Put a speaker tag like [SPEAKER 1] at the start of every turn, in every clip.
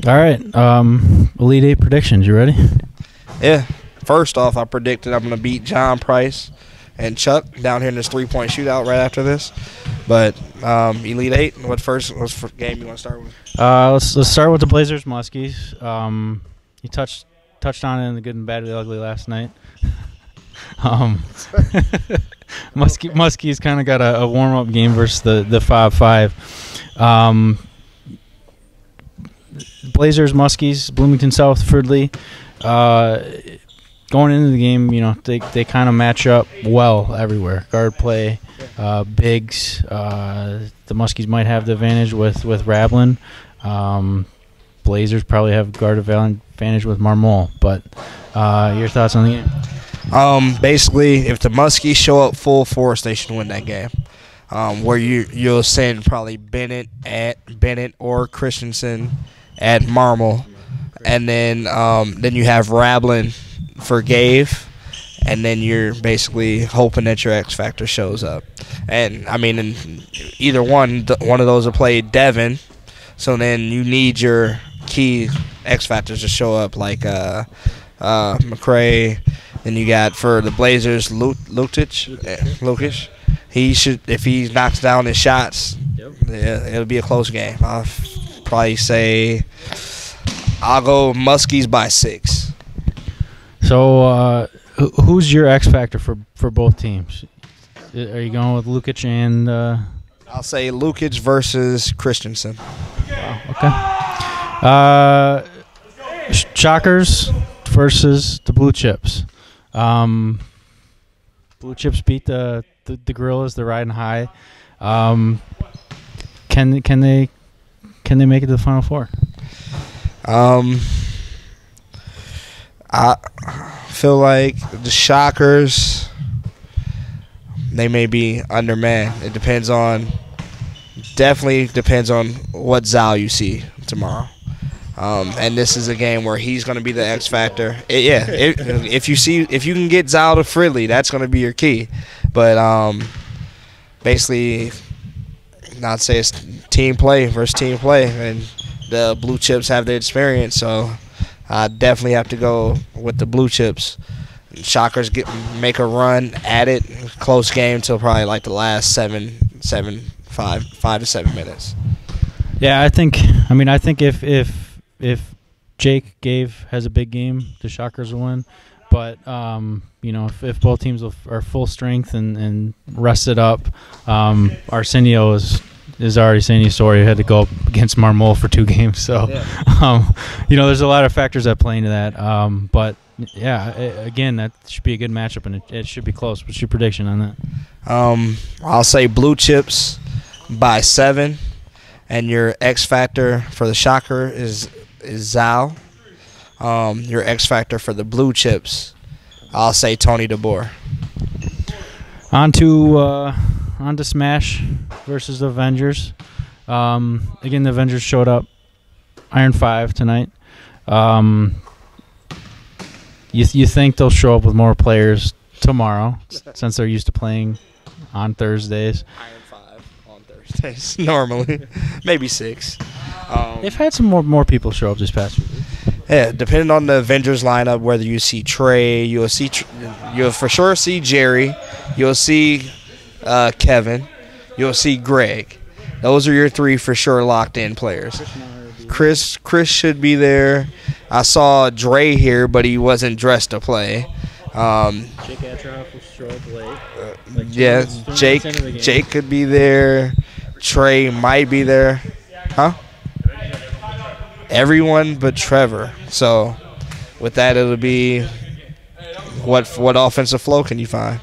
[SPEAKER 1] All right. Elite Eight predictions. You ready?
[SPEAKER 2] Yeah. First off, I predicted I'm going to beat John Price and Chuck down here in this three-point shootout right after this. But Elite Eight, what's first game you want to start with?
[SPEAKER 1] Let's start with the Blazers Muskies. You touched on it in the good and bad, the ugly last night. Muskies kind of got a warm-up game versus the 5-5. Blazers, Muskies, Bloomington South, Fridley. Going into the game, they kind of match up well everywhere. Guard play, bigs. The Muskies might have the advantage with Rablin. Blazers probably have guard advantage with Marmol. But your thoughts on the game?
[SPEAKER 2] Basically, if the Muskies show up full force, they should win that game. Where you'll send probably Bennett or Christensen at Marmol, and then you have Rablin for Gave, and then you're basically hoping that your X Factor shows up. And I mean, in either one of those will play Devin, so then you need your key X Factors to show up, like McCray. Then you got for the Blazers Lukic. He should, if he knocks down his shots, yeah, it'll be a close game. I'll probably say I'll go Muskies by 6.
[SPEAKER 1] So who's your X factor for both teams? Are you going with Lukic and?
[SPEAKER 2] I'll say Lukic versus Christensen.
[SPEAKER 1] Wow. Okay. Shockers versus the Blue Chips. Blue Chips beat the Gorillas. They're riding high. Can they make it to the Final Four?
[SPEAKER 2] I feel like the Shockers, they may be undermanned. It definitely depends on what Zal you see tomorrow. And this is a game where he's going to be the X factor. If you can get Zal to Fridley, that's going to be your key. But basically, not say it's team play versus team play, and the Blue Chips have the experience, so I definitely have to go with the Blue Chips. Shockers make a run at it, close game till probably like the last 5 to 7 minutes.
[SPEAKER 1] Yeah, I think if Jake Gave has a big game, the Shockers will win. But if both teams are full strength and rested up, Arsenio is already saying his story. He had to go up against Marmol for 2 games, so there's a lot of factors that play into that. But yeah, again, that should be a good matchup, and it should be close. What's your prediction on that?
[SPEAKER 2] I'll say Blue Chips by 7, and your X factor for the Shocker is Zal. Your X factor for the Blue Chips, I'll say Tony DeBoer.
[SPEAKER 1] On to Smash versus the Avengers. Again, the Avengers showed up Iron 5 tonight. You think they'll show up with more players tomorrow since they're used to playing on Thursdays?
[SPEAKER 2] Iron 5 on Thursdays normally, maybe 6.
[SPEAKER 1] They've had some more people show up this past week.
[SPEAKER 2] Yeah, depending on the Avengers lineup, whether you see Trey, you'll for sure see Jerry, you'll see Kevin, you'll see Greg. Those are your 3 for sure locked in players. Chris should be there. I saw Dre here, but he wasn't dressed to play.
[SPEAKER 1] Jake Atroff will show up late.
[SPEAKER 2] Jake could be there. Trey might be there. Huh? Everyone but Trevor. So with that, it'll be what offensive flow can you find?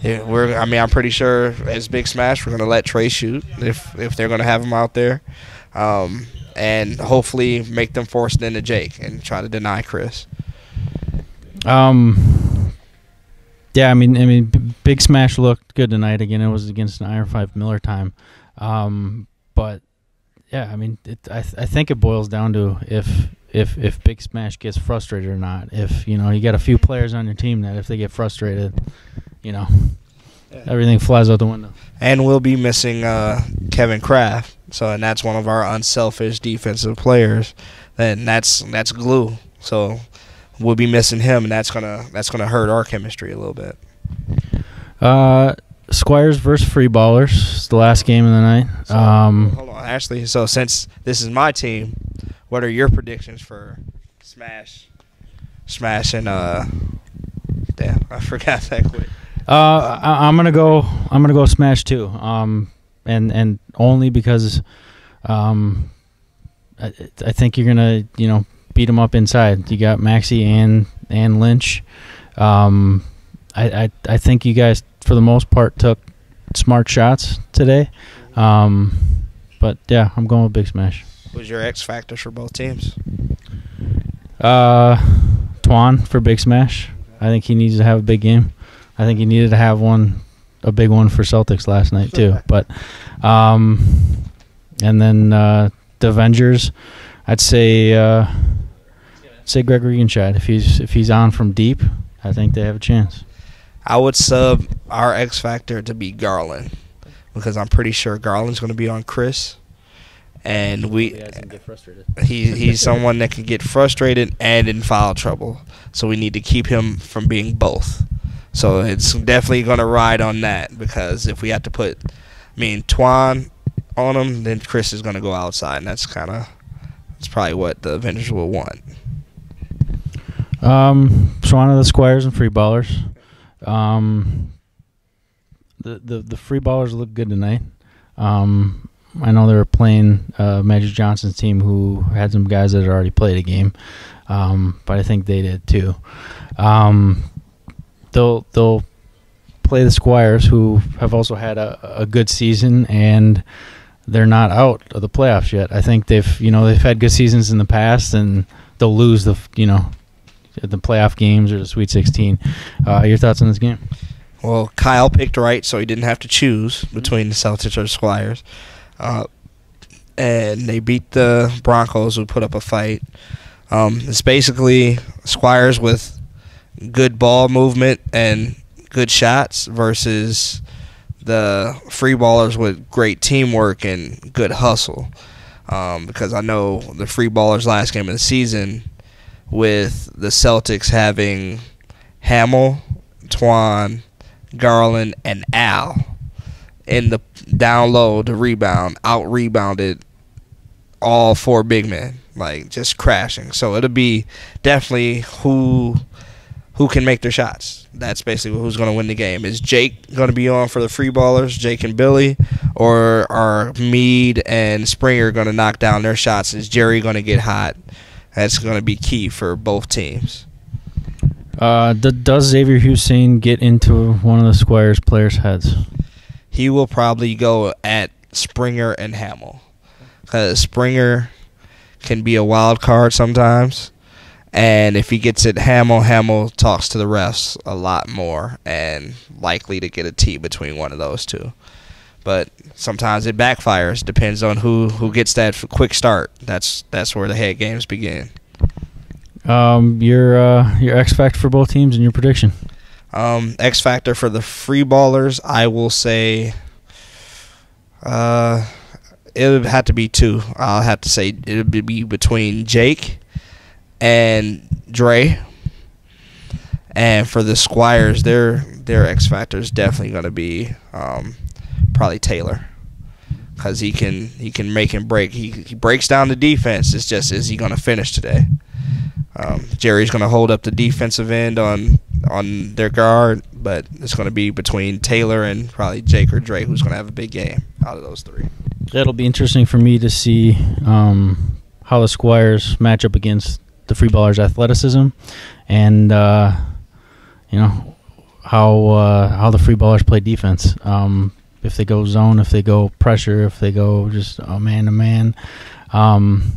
[SPEAKER 2] Yeah, I'm pretty sure as Big Smash, we're gonna let Trey shoot if they're gonna have him out there, and hopefully make them force it into Jake and try to deny Chris.
[SPEAKER 1] Yeah, I mean, Big Smash looked good tonight. Again, it was against an Iron 5 Miller time, but yeah, I mean, I think it boils down to if Big Smash gets frustrated or not. If you got a few players on your team that if they get frustrated, everything flies out the window.
[SPEAKER 2] And we'll be missing Kevin Kraft So, and that's one of our unselfish defensive players. Then that's glue. So we'll be missing him, and that's gonna hurt our chemistry a little bit.
[SPEAKER 1] Squires versus Free Ballers. It's the last game of the night.
[SPEAKER 2] So, hold on, Ashley. So since this is my team, what are your predictions for Smash and damn, I forgot that quick.
[SPEAKER 1] I'm gonna go Smash too. And only because I think you're gonna beat them up inside. You got Maxey and Lynch. I think you guys, for the most part, took smart shots today. But, yeah, I'm going with Big Smash.
[SPEAKER 2] Who's your X factors for both teams?
[SPEAKER 1] Twan for Big Smash. I think he needs to have a big game. I think he needed to have a big one for Celtics last night too. But and then the Avengers, I'd say Gregory Egenscheid. If he's on from deep, I think they have a chance.
[SPEAKER 2] I would sub our X factor to be Garland, because I'm pretty sure Garland's going to be on Chris, and he's someone that can get frustrated and in foul trouble. So we need to keep him from being both. So it's definitely going to ride on that, because if we have to put, Twan on him, then Chris is going to go outside, and that's probably what the Avengers will want.
[SPEAKER 1] So on to the Squires and Free Ballers. The Free Ballers look good tonight. I know they were playing Magic Johnson's team, who had some guys that had already played a game, but I think they did too. They'll play the Squires, who have also had a good season, and they're not out of the playoffs yet. I think they've had good seasons in the past, and they'll lose the playoff games or the Sweet 16. Your thoughts on this game?
[SPEAKER 2] Well, Kyle picked right, so he didn't have to choose between the Celtics or the Squires. And they beat the Broncos, who put up a fight. It's basically Squires with good ball movement and good shots versus the Free Ballers with great teamwork and good hustle. Because I know the Free Ballers last game of the season, with the Celtics having Hamill, Twan, Garland, and Al in the down low to rebound, out-rebounded all four big men, just crashing. So it'll be definitely who can make their shots. That's basically who's going to win the game. Is Jake going to be on for the Free Ballers, Jake and Billy, or are Mead and Springer going to knock down their shots? Is Jerry going to get hot? That's going to be key for both teams.
[SPEAKER 1] Does Xavier Hussein get into one of the Squires players' heads?
[SPEAKER 2] He will probably go at Springer and Hamill, because Springer can be a wild card sometimes, and if he gets it Hamill talks to the refs a lot more and likely to get a tee between one of those two. But sometimes it backfires. Depends on who gets that quick start. That's where the head games begin.
[SPEAKER 1] Your X factor for both teams and your prediction.
[SPEAKER 2] X factor for the Free Ballers, I will say it would have to be two. I'll have to say it would be between Jake and Dre. And for the Squires, their X factor is definitely going to be probably Taylor, because he can make and break. He breaks down the defense. It's just, is he going to finish today? Jerry's going to hold up the defensive end on their guard, but it's going to be between Taylor and probably Jake or Dre who's going to have a big game out of those three.
[SPEAKER 1] It'll be interesting for me to see how the Squires match up against the Free Ballers' athleticism, and how the Free Ballers play defense. If they go zone, if they go pressure, if they go just man to man. I'm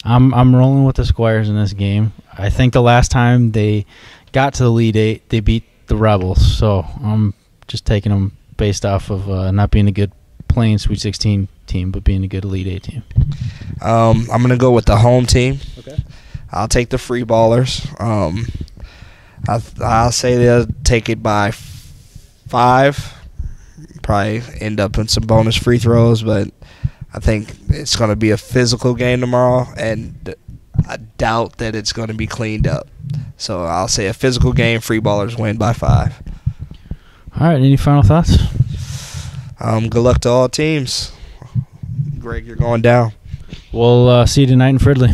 [SPEAKER 1] rolling with the Squires in this game. I think the last time they got to the Elite Eight, they beat the Rebels. So I'm just taking them based off of not being a good playing Sweet 16 team, but being a good Elite Eight team.
[SPEAKER 2] I'm going to go with the home team.
[SPEAKER 1] Okay.
[SPEAKER 2] I'll take the Free Ballers. I'll say they'll take it by 5. Probably end up in some bonus free throws, but I think it's going to be a physical game tomorrow, and I doubt that it's going to be cleaned up. So I'll say a physical game, Free Ballers win by 5.
[SPEAKER 1] All right, any final thoughts?
[SPEAKER 2] Good luck to all teams. Greg, you're going down.
[SPEAKER 1] We'll see you tonight in Fridley.